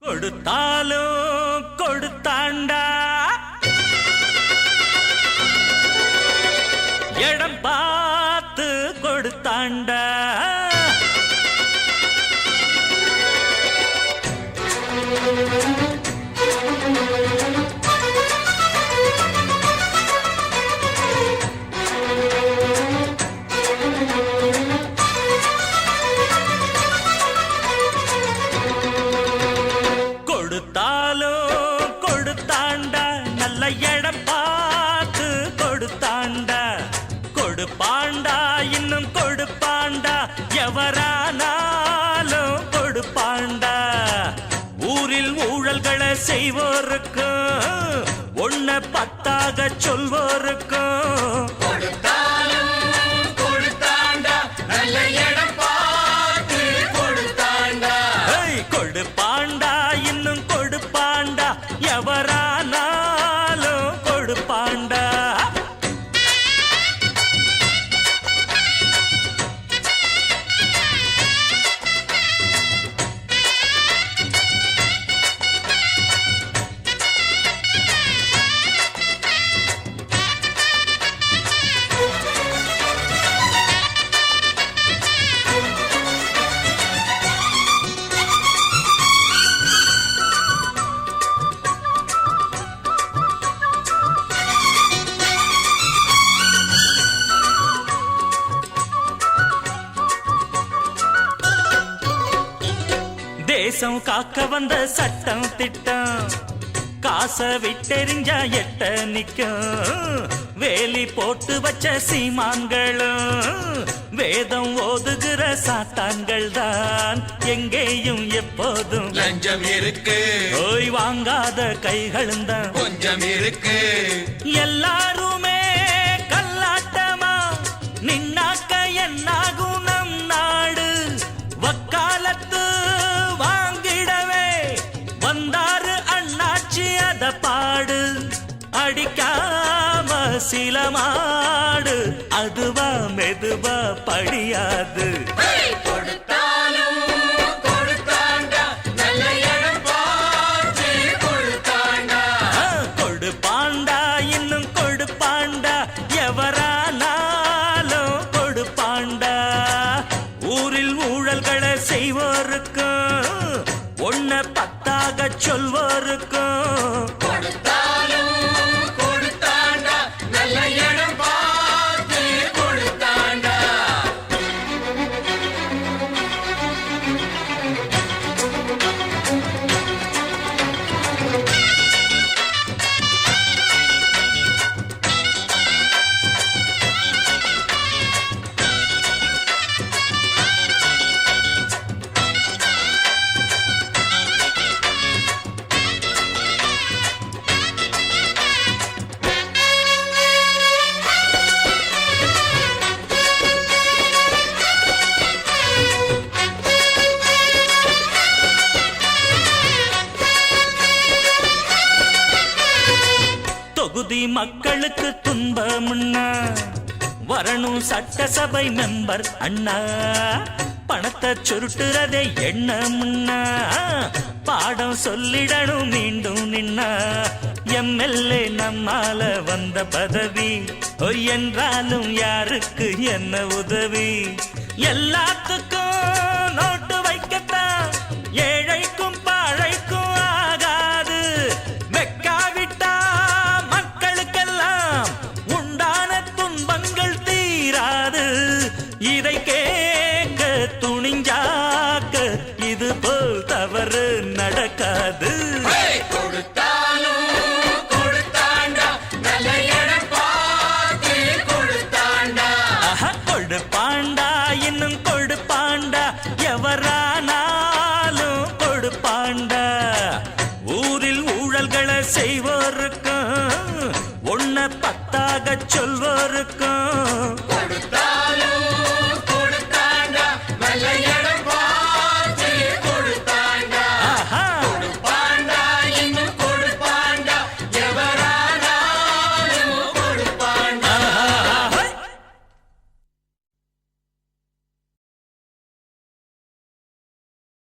கொடுத்தாலும் கொடுத்தாண்டா இடம் பார்த்து கொடுத்தாண்டா கொடுத்தாலும் கொடுத்தாண்டா நல்ல இடம் பார்த்து கொடுத்தாண்டா கொடுப்பாண்டா இன்னும் கொடுப்பாண்டா எவரானாலும் கொடுப்பாண்டா ஊரில் ஊழல்களை செய்வோருக்கும் ஒன்ன பத்தாக சொல்வோருக்கும் கொடுப்பாண்டா இன்னும் கொடுப்பாண்டா எவரானாலும் கொடுப்பாண்டா தேசம் காக்க வந்த சட்டம் திட்டம் காசை விட்டெறிஞ்சா எட்ட நிக்கும் வேலி போட்டு வச்ச சீமான்களும் வேதம் ஓதுகிற சாத்தான்கள் தான் எங்கேயும் எப்போதும் லஞ்சம் இருக்கு ஓய் வாங்காத கைகளும் தான் கொஞ்சம் இருக்கு எல்லாருமே கல்லாட்டமா நின்னாக்க என்னாகும் நம் நாடு வக்காலத்து வந்தாரு அண்ணாச்சி அத பாடு அடிக்காம சில மாடு அதுவா மெதுவா படியாது கொடுத்தாலும் கொடுத்தாண்டா நல்ல இடம் பார்த்து கொடுத்தாண்டா கொடுப்பாண்டா இன்னும் கொடுப்பாண்டா எவரானாலும் கொடுப்பாண்டா ஊரில் ஊழல்களை செய்வோருக்கும் ஒன்ன பத்தாக சொல்வோருக்கும் கொடுத்தாலும் கொடுத்தாண்டா நல்ல இடம் பார்த்து கொடுத்தாண்டா தொகுதி மக்களுக்கு துன்பம்னா வரணும் சட்டசபை மெம்பர் அண்ணா பணத்தை சுருட்டுறதே எண்ணம்னா பாடம் சொல்லிடணும் மீண்டும் நின்னா எம்எல்ஏ நம்மால வந்த பதவி என்றாலும் யாருக்கு என்ன உதவி எல்லாத்துக்கும் நோட்டு வைக்கத்தான் ஏழைக்கும் பாழைக்கும் ஆகாது வெக்காவிட்டா மக்களுக்கெல்லாம் உண்டான துன்பங்கள் தீராது இதை கேட்க துணிஞ்சாக்க இது போல் தவறு நடக்காது கொடுத்தாலும் கொடுத்தாண்டா நல்ல இடம் பார்த்து கொடுத்தாண்டா கொடுப்பாண்டா இன்னும் கொடுப்பாண்டா எவரானாலும் கொடுப்பாண்டா ஊரில் ஊழல்களை செய்வோருக்கும் ஒன்ன பத்தாக சொல்வோருக்கும்